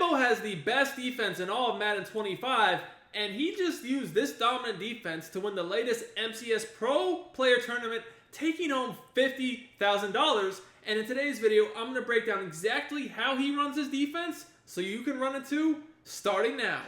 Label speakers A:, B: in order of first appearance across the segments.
A: Lambo has the best defense in all of Madden 25, and he just used this dominant defense to win the latest MCS Pro Player Tournament, taking home $50,000. And in today's video, I'm going to break down exactly how he runs his defense so you can run it too, starting now.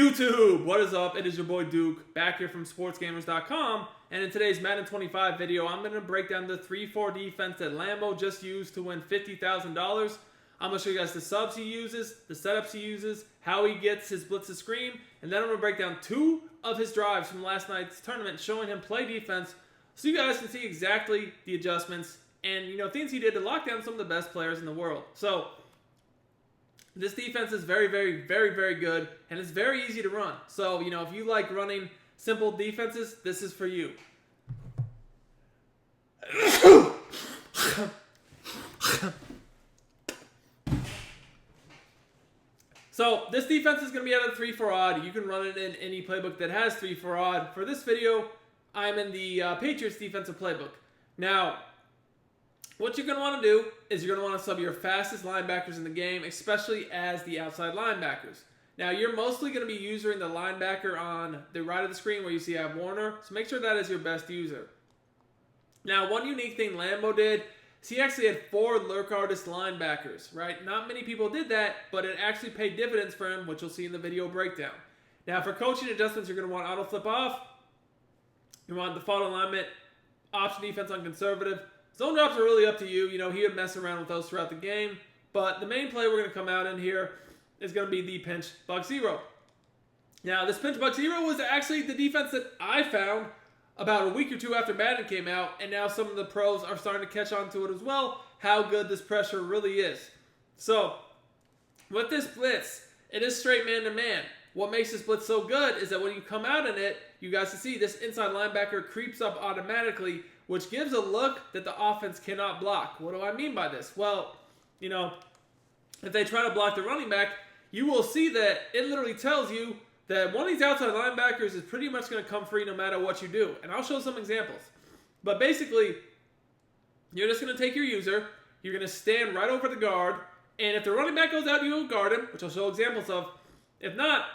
A: YouTube, what is up? It is your boy Duke, back here from sportsgamers.com, and in today's Madden 25 video, I'm going to break down the 3-4 defense that Lambo just used to win $50,000. I'm going to show you guys the subs he uses, the setups he uses, how he gets his blitzes screen, and then I'm going to break down 2 of his drives from last night's tournament, showing him play defense, so you guys can see exactly the adjustments and, things he did to lock down some of the best players in the world. So this defense is very, very, very, very good, and it's very easy to run. So, if you like running simple defenses, this is for you. So, this defense is going to be out of 3-4 odd. You can run it in any playbook that has 3-4 odd. For this video, I'm in the Patriots defensive playbook. Now, what you're going to want to do is you're going to want to sub your fastest linebackers in the game, especially as the outside linebackers. Now, you're mostly going to be using the linebacker on the right of the screen where you see I have Warner, so make sure that is your best user. Now, one unique thing Lambo did is he actually had 4 Lurk artist linebackers, right? Not many people did that, but it actually paid dividends for him, which you'll see in the video breakdown. Now, for coaching adjustments, you're going to want auto flip off. You want default alignment, option defense on conservative. Zone drops are really up to you. He would mess around with those throughout the game. But the main play we're going to come out in here is going to be the pinch buck zero. Now, this pinch buck zero was actually the defense that I found about a week or 2 after Madden came out. And now some of the pros are starting to catch on to it as well, how good this pressure really is. So, with this blitz, it is straight man-to-man. What makes this blitz so good is that when you come out in it, you guys can see this inside linebacker creeps up automatically, which gives a look that the offense cannot block. What do I mean by this? Well, if they try to block the running back, you will see that it literally tells you that one of these outside linebackers is pretty much going to come free no matter what you do. And I'll show some examples. But basically, you're just going to take your user, you're going to stand right over the guard, and if the running back goes out, you'll guard him, which I'll show examples of. If not,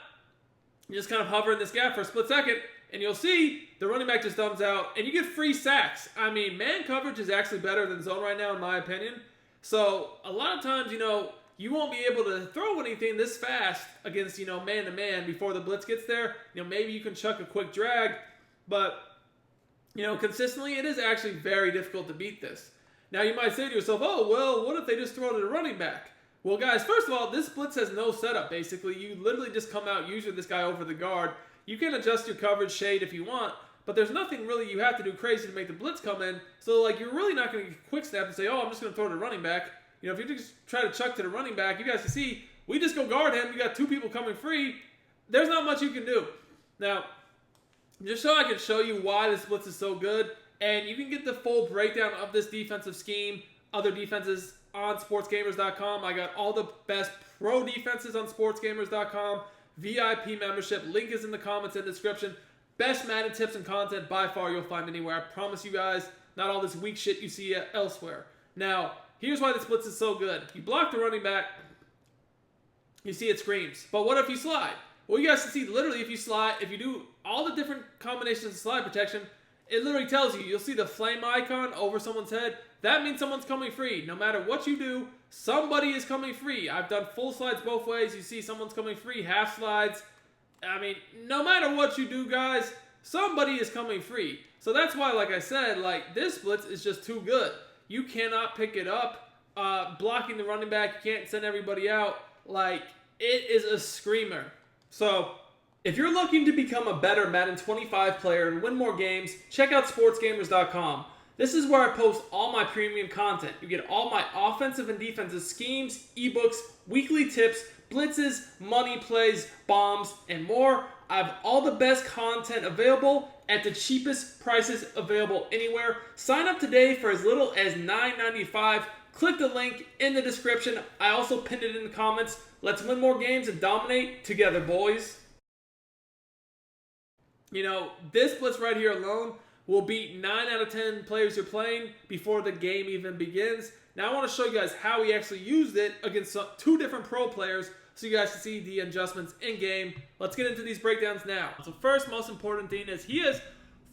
A: you just kind of hover in this gap for a split second, and you'll see the running back just dumbs out, and you get free sacks. I mean, man coverage is actually better than zone right now, in my opinion. So, a lot of times, you won't be able to throw anything this fast against, man-to-man before the blitz gets there. Maybe you can chuck a quick drag, but, consistently, it is actually very difficult to beat this. Now, you might say to yourself, oh, well, what if they just throw to the running back? Well, guys, first of all, this blitz has no setup, basically. You literally just come out, use this guy over the guard. You can adjust your coverage shade if you want, but there's nothing really you have to do crazy to make the blitz come in. So, you're really not going to get quick snap and say, oh, I'm just going to throw to the running back. If you just try to chuck to the running back, you guys can see, we just go guard him. You got 2 people coming free. There's not much you can do. Now, just so I can show you why this blitz is so good, and you can get the full breakdown of this defensive scheme, other defenses on sportsgamers.com. I got all the best pro defenses on sportsgamers.com. VIP membership. Link is in the comments and description. Best Madden tips and content by far you'll find anywhere. I promise you guys, not all this weak shit you see elsewhere. Now, here's why this blitz is so good. You block the running back, you see it screams. But what if you slide? Well, you guys can see literally if you slide, if you do all the different combinations of slide protection, it literally tells you. You'll see the flame icon over someone's head. That means someone's coming free. No matter what you do, somebody is coming free. I've done full slides both ways. You see someone's coming free, half slides. I mean, no matter what you do, guys, somebody is coming free. So that's why, like I said, this blitz is just too good. You cannot pick it up. Blocking the running back, you can't send everybody out. It is a screamer. So, if you're looking to become a better Madden 25 player and win more games, check out sportsgamers.com. This is where I post all my premium content. You get all my offensive and defensive schemes, ebooks, weekly tips, blitzes, money plays, bombs, and more. I have all the best content available at the cheapest prices available anywhere. Sign up today for as little as $9.95. Click the link in the description. I also pinned it in the comments. Let's win more games and dominate together, boys. This blitz right here alone will beat 9 out of 10 players you're playing before the game even begins. Now I want to show you guys how he actually used it against 2 different pro players so you guys can see the adjustments in game. Let's get into these breakdowns now. So first, most important thing is he has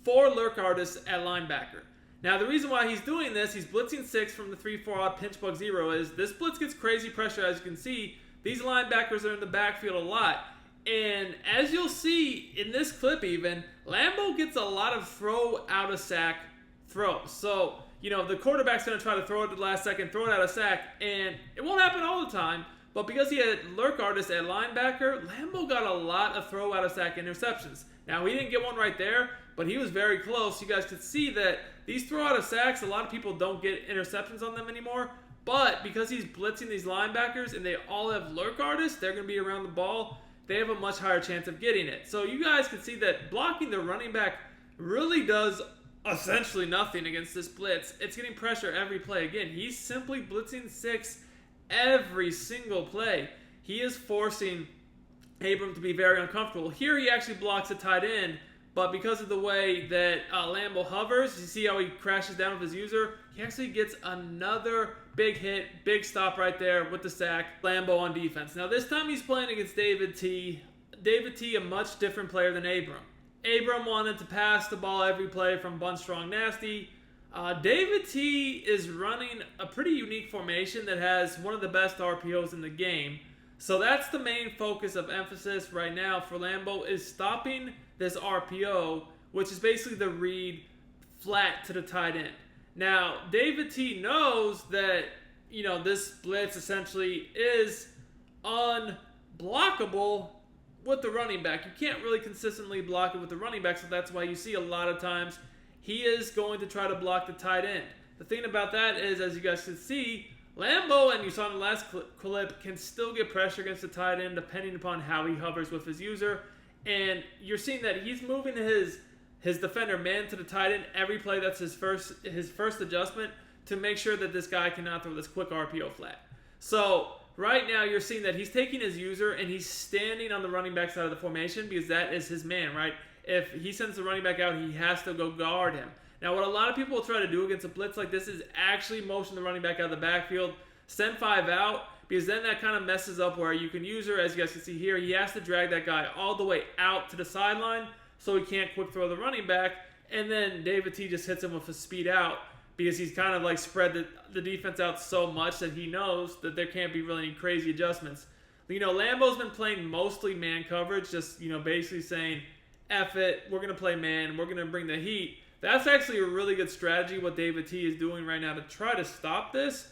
A: 4 lurk artists at linebacker. Now the reason why he's doing this, he's blitzing 6 from the 3-4 odd pinch bug 0, is this blitz gets crazy pressure. As you can see, these linebackers are in the backfield a lot. And as you'll see in this clip even, Lambo gets a lot of throw out of sack throws. So, you know, the quarterback's going to try to throw it at the last second, throw it out of sack, and it won't happen all the time. But because he had lurk artist at linebacker, Lambo got a lot of throw out of sack interceptions. Now, he didn't get one right there, but he was very close. You guys could see that these throw out of sacks, a lot of people don't get interceptions on them anymore. But because he's blitzing these linebackers and they all have lurk artists, they're going to be around the ball. They have a much higher chance of getting it. So you guys can see that blocking the running back really does essentially nothing against this blitz. It's getting pressure every play. Again, he's simply blitzing 6 every single play. He is forcing Abram to be very uncomfortable. Here he actually blocks a tight end, but because of the way that Lambo hovers, you see how he crashes down with his user? He actually gets another big hit, big stop right there with the sack. Lambo on defense. Now this time he's playing against David T. David T, a much different player than Abram. Abram wanted to pass the ball every play from Bun Strong Nasty. David T is running a pretty unique formation that has one of the best RPOs in the game. So that's the main focus of emphasis right now for Lambo, is stopping this RPO, which is basically the read flat to the tight end. Now, David T knows that, you know, this blitz essentially is unblockable with the running back. You can't really consistently block it with the running back, so that's why you see a lot of times he is going to try to block the tight end. The thing about that is, as you guys can see, Lambo, and you saw in the last clip, can still get pressure against the tight end depending upon how he hovers with his user. And you're seeing that he's moving his defender man to the tight end every play. That's his first adjustment to make sure that this guy cannot throw this quick RPO flat. So right now you're seeing that he's taking his user and he's standing on the running back side of the formation because that is his man, right? If he sends the running back out, he has to go guard him. Now, what a lot of people will try to do against a blitz like this is actually motion the running back out of the backfield, send 5 out, because then that kind of messes up where you can use her, as you guys can see here, he has to drag that guy all the way out to the sideline so he can't quick throw the running back, and then David T just hits him with a speed out because he's kind of like spread the defense out so much that he knows that there can't be really any crazy adjustments. You know, Lambo's been playing mostly man coverage, just, you know, basically saying, F it, we're going to play man, we're going to bring the heat. That's actually a really good strategy. What David T is doing right now to try to stop this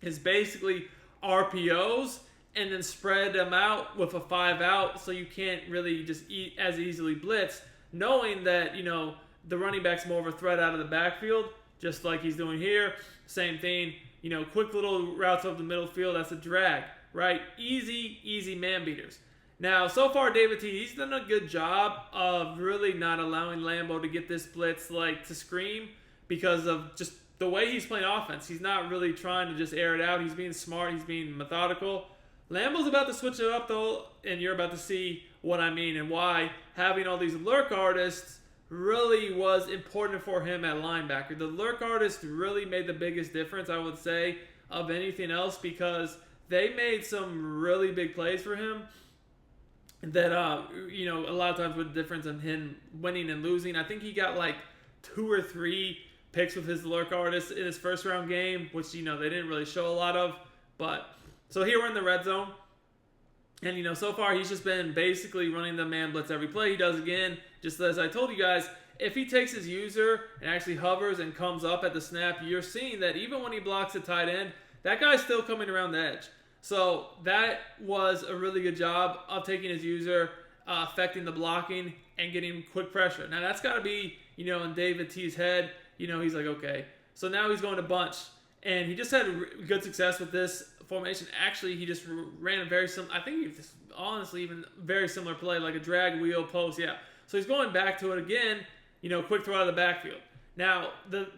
A: is basically RPOs and then spread them out with a 5 out so you can't really just as easily blitz, knowing that, you know, the running back's more of a threat out of the backfield, just like he's doing here. Same thing, you know, quick little routes over the middle field, that's a drag, right? Easy man beaters. Now, so far, David T, he's done a good job of really not allowing Lambo to get this blitz, like, to scream because of just the way he's playing offense. He's not really trying to just air it out. He's being smart. He's being methodical. Lambo's about to switch it up, though, and you're about to see what I mean and why having all these lurk artists really was important for him at linebacker. The lurk artists really made the biggest difference, I would say, of anything else because they made some really big plays for him. That, you know, a lot of times with the difference in him winning and losing. I think he got like 2 or 3 picks with his lurk artist in his first round game, which, you know, they didn't really show a lot of. But, so here we're in the red zone. And, you know, so far he's just been basically running the man blitz every play. He does again, just as I told you guys, if he takes his user and actually hovers and comes up at the snap, you're seeing that even when he blocks a tight end, that guy's still coming around the edge. So that was a really good job of taking his user, affecting the blocking, and getting quick pressure. Now that's got to be, you know, in David T's head. You know, he's like, okay. So now he's going to bunch. And he just had good success with this formation. Actually, he just ran a very similar, I think he just, honestly, even very similar play, like a drag wheel post, yeah. So he's going back to it again, you know, quick throw out of the backfield. Now,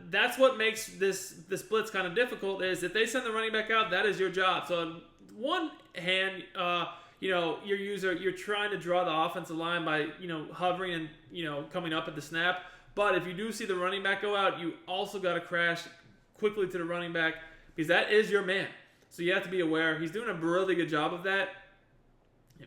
A: that's what makes this blitz kind of difficult is if they send the running back out, that is your job. So on one hand, you know, you're trying to draw the offensive line by, you know, hovering and, you know, coming up at the snap. But if you do see the running back go out, you also got to crash quickly to the running back because that is your man. So you have to be aware. He's doing a really good job of that.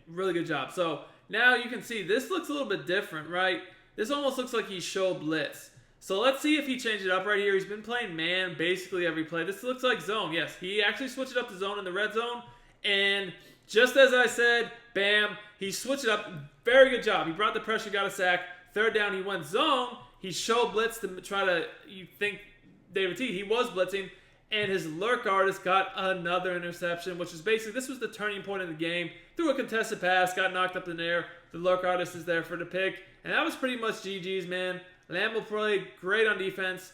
A: Really good job. So now you can see this looks a little bit different, right? This almost looks like he show blitz. So let's see if he changed it up right here. He's been playing man basically every play. This looks like zone. Yes, he actually switched it up to zone in the red zone. And just as I said, bam, he switched it up. Very good job. He brought the pressure, got a sack. Third down, he went zone. He showed blitz to try to, you think, David T. He was blitzing. And his Lurk artist got another interception, which is basically, this was the turning point in the game. Threw a contested pass, got knocked up in the air. The Lurk artist is there for the pick. And that was pretty much GG's, man. Lambo played great on defense.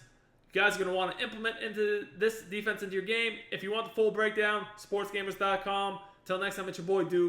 A: You guys are going to want to implement into this defense into your game. If you want the full breakdown, sportsgamers.com. Till next time, it's your boy, Dude.